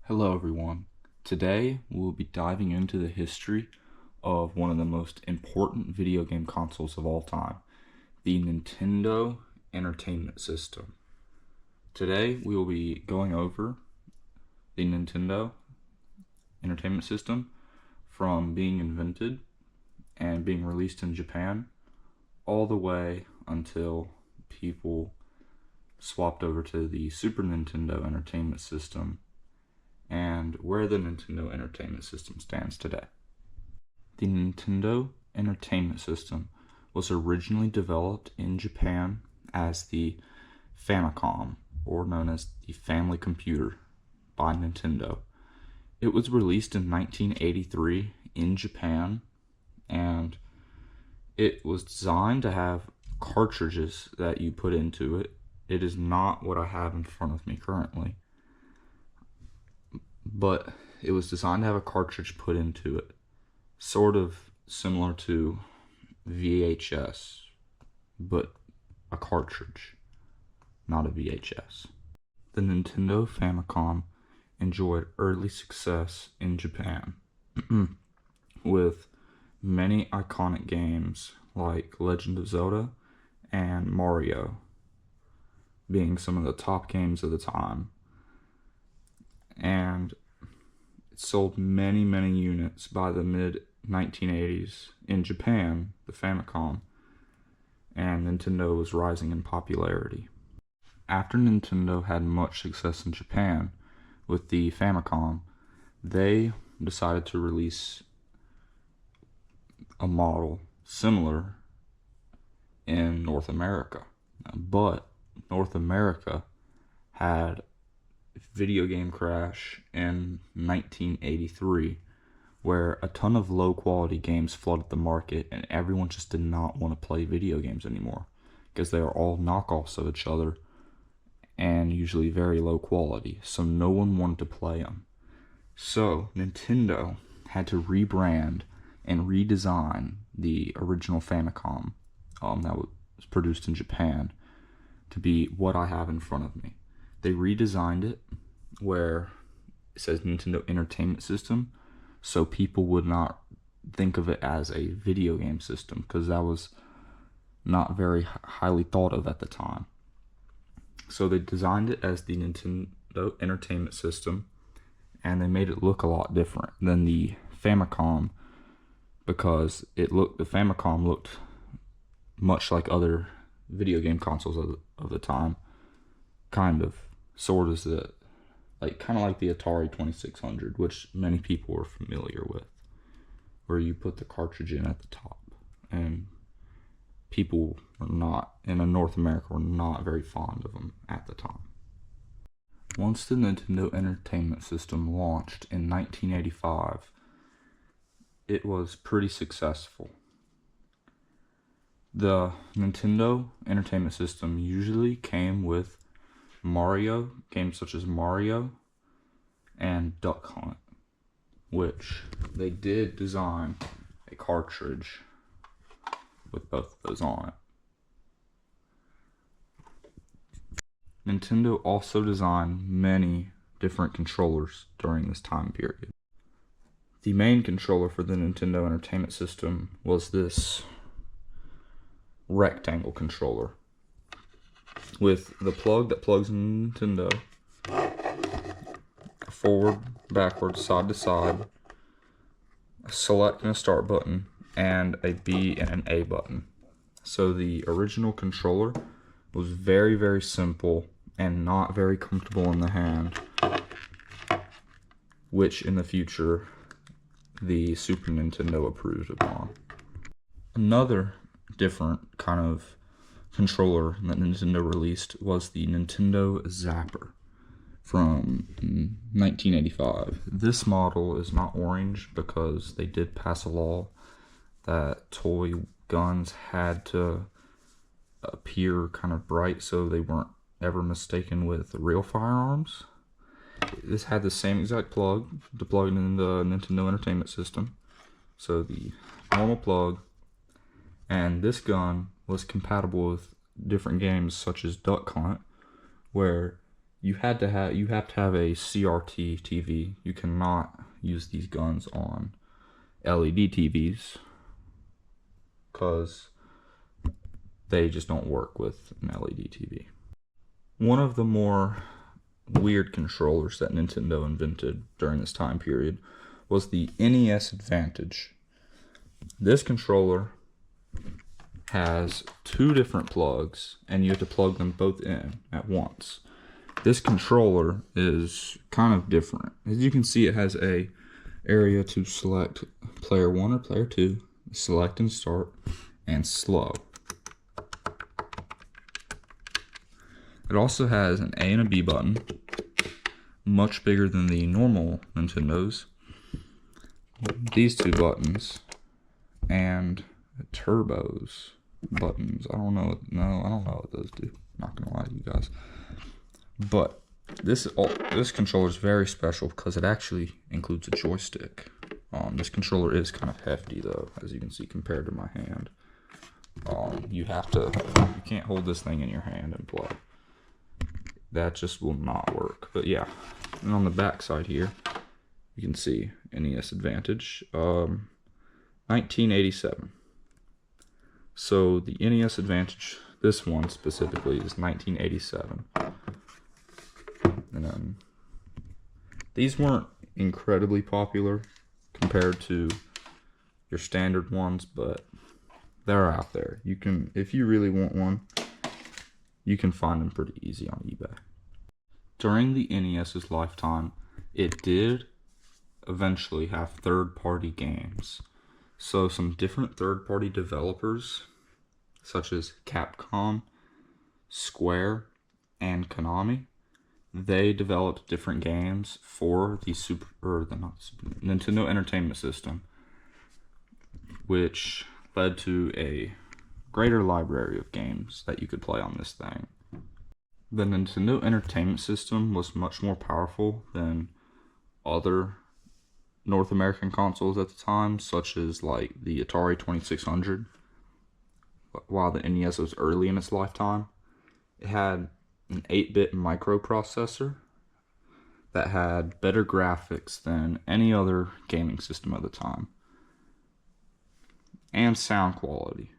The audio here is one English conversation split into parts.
Hello everyone. Today we'll be diving into the history of one of the most important video game consoles of all time, the Nintendo Entertainment System. Today we will be going over the Nintendo Entertainment System from being invented and being released in Japan all the way until people swapped over to the Super Nintendo Entertainment System and where the Nintendo Entertainment System stands today. The Nintendo Entertainment System was originally developed in Japan as the Famicom, or known as the Family Computer, by Nintendo. It was released in 1983 in Japan, and it was designed to have cartridges that you put into it. It is not what I have in front of me currently, but it was designed to have a cartridge put into it, sort of similar to VHS, but a cartridge, not a VHS. The Nintendo Famicom enjoyed early success in Japan, with many iconic games like Legend of Zelda and Mario being some of the top games of the time. And it sold many units by the mid-1980s in Japan, the Famicom, and Nintendo was rising in popularity. After Nintendo had much success in Japan with the Famicom, they decided to release a model similar in North America. But North America had video game crash in 1983, where a ton of low quality games flooded the market and everyone just did not want to play video games anymore because they are all knockoffs of each other and usually very low quality, so no one wanted to play them. So Nintendo had to rebrand and redesign the original Famicom that was produced in Japan to be what I have in front of me. They redesigned it where it says Nintendo Entertainment System, so people would not think of it as a video game system because that was not very highly thought of at the time. So they designed it as the Nintendo Entertainment System, and they made it look a lot different than the Famicom because the Famicom looked much like other video game consoles of the time, kind of like the Atari 2600, which many people are familiar with, where you put the cartridge in at the top, and people were not, in North America, were not very fond of them at the time. Once the Nintendo Entertainment System launched in 1985, it was pretty successful. The Nintendo Entertainment System usually came with games such as Mario and Duck Hunt, which they did design a cartridge with both of those on it. Nintendo also designed many different controllers during this time period. The main controller for the Nintendo Entertainment System was this rectangle controller with the plug that plugs in Nintendo, forward, backwards, side to side, a select and a start button, and a B and an A button. So the original controller was very simple and not very comfortable in the hand, which in the future the Super Nintendo improved upon. Another different kind of controller that Nintendo released was the Nintendo Zapper from 1985. This model is not orange because they did pass a law that toy guns had to appear kind of bright so they weren't ever mistaken with real firearms. This had the same exact plug to plug it in the Nintendo Entertainment System, so the normal plug, and this gun was compatible with different games such as Duck Hunt, where you have to have a CRT TV. You cannot use these guns on LED TVs because they just don't work with an LED TV. One of the more weird controllers that Nintendo invented during this time period was the NES Advantage. This controller has two different plugs, and you have to plug them both in at once. This controller is kind of different. As you can see, it has a area to select player 1 or player 2, select and start, and slow. It also has an A and a B button, much bigger than the normal Nintendo's. These two buttons and turbos buttons. I don't know what those do. Not gonna lie to you guys. But this controller is very special because it actually includes a joystick. This controller is kind of hefty though, as you can see compared to my hand. You can't hold this thing in your hand and play. That just will not work. But yeah, and on the back side here, you can see NES Advantage, 1987. So the NES Advantage, this one specifically, is 1987. And then these weren't incredibly popular compared to your standard ones, but they're out there. You can, if you really want one, you can find them pretty easy on eBay. During the NES's lifetime, it did eventually have third-party games. So some different third-party developers, such as Capcom, Square, and Konami, they developed different games for the Nintendo Entertainment System, which led to a greater library of games that you could play on this thing. The Nintendo Entertainment System was much more powerful than other North American consoles at the time, such as like the Atari 2600. While the NES was early in its lifetime, it had an 8-bit microprocessor that had better graphics than any other gaming system at the time, and sound quality.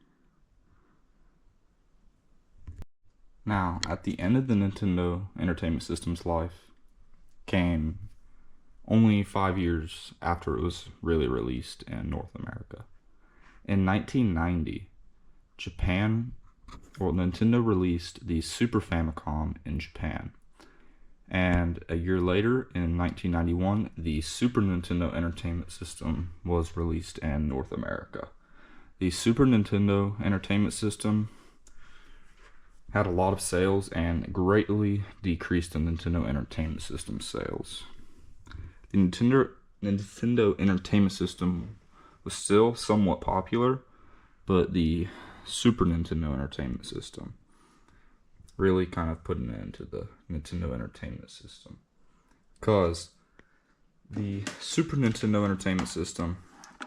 Now, at the end of the Nintendo Entertainment System's life came only 5 years after it was really released in North America. In 1990, Nintendo released the Super Famicom in Japan. And a year later, in 1991, the Super Nintendo Entertainment System was released in North America. The Super Nintendo Entertainment System had a lot of sales and greatly decreased the Nintendo Entertainment System sales. The Nintendo Entertainment System was still somewhat popular, but the Super Nintendo Entertainment System really kind of put an end to the Nintendo Entertainment System, because the Super Nintendo Entertainment System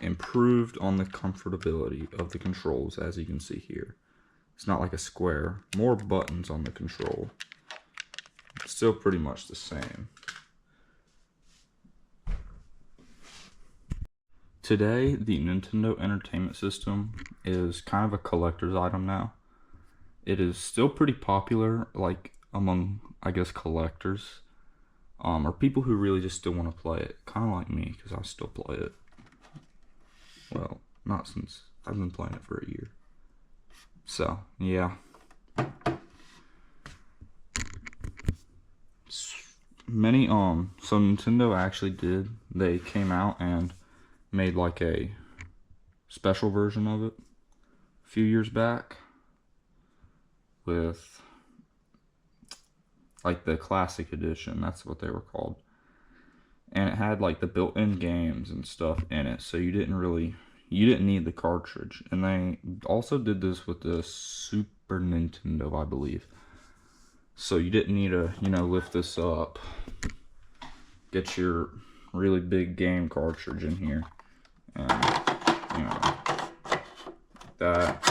improved on the comfortability of the controls, as you can see here. It's not like a square, more buttons on the control. Still pretty much the same. Today, the Nintendo Entertainment System is kind of a collector's item now. It is still pretty popular, like among, I guess, collectors, or people who really just still want to play it. Kind of like me, because I still play it. Well, not since I've been playing it for a year. So, yeah. So Nintendo actually they came out and made like a special version of it a few years back with like the classic edition, that's what they were called. And it had like the built-in games and stuff in it, so you didn't need the cartridge. And they also did this with the Super Nintendo, I believe. So you didn't need to, lift this up, get your really big game cartridge in here, and, that.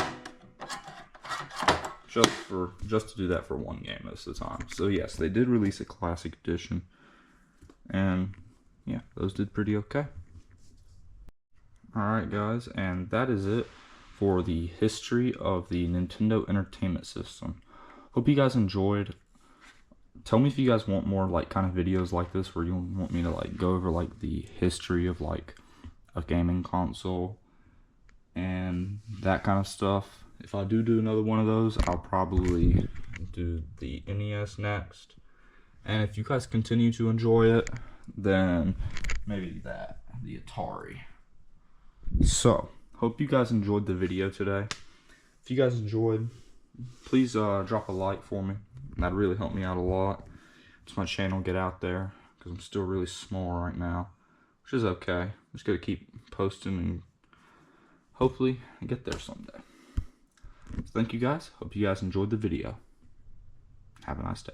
just to do that for one game most of the time. So yes, they did release a classic edition, and yeah, those did pretty okay. Alright guys, and that is it for the history of the Nintendo Entertainment System. Hope you guys enjoyed. Tell me if you guys want more like kind of videos like this where you want me to like go over like the history of like a gaming console and that kind of stuff. If I do another one of those, I'll probably do the NES next. And if you guys continue to enjoy it, then maybe the Atari. So, hope you guys enjoyed the video today. If you guys enjoyed, please drop a like for me. That'd really help me out a lot. It's my channel get out there, because I'm still really small right now, which is okay. I'm just gonna keep posting and hopefully get there someday. So thank you guys. Hope you guys enjoyed the video. Have a nice day.